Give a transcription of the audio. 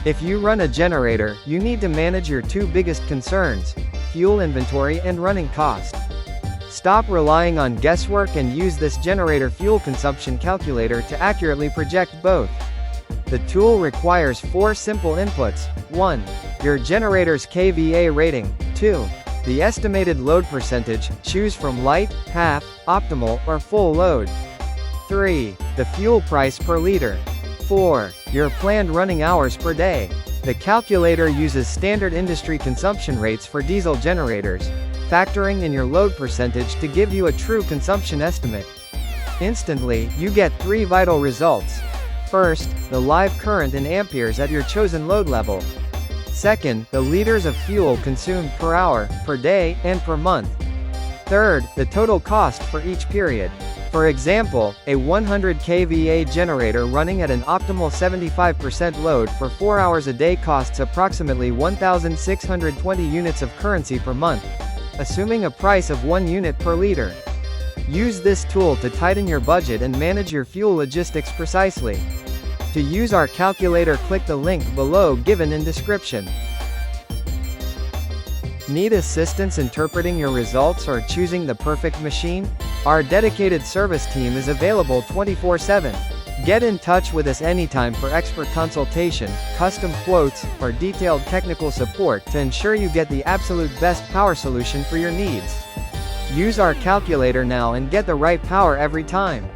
If you run a generator, you need to manage your two biggest concerns: fuel inventory and running cost. Stop relying on guesswork and use this generator fuel consumption calculator to accurately project both. The tool requires 4 simple inputs. 1. Your generator's kVA rating. 2. The estimated load percentage, choose from light, half, optimal, or full load. 3. The fuel price per liter. 4. Your planned running hours per day. The calculator uses standard industry consumption rates for diesel generators, factoring in your load percentage to give you a true consumption estimate. Instantly, you get 3 vital results. First, the live current in amperes at your chosen load level. Second, the liters of fuel consumed per hour, per day, and per month. Third, the total cost for each period. For example, a 100 kVA generator running at an optimal 75% load for 4 hours a day costs approximately 1,620 units of currency per month, assuming a price of 1 unit per liter. Use this tool to tighten your budget and manage your fuel logistics precisely. To use our calculator, click the link below given in description. Need assistance interpreting your results or choosing the perfect machine? Our dedicated service team is available 24/7. Get in touch with us anytime for expert consultation, custom quotes, or detailed technical support to ensure you get the absolute best power solution for your needs. Use our calculator now and get the right power every time.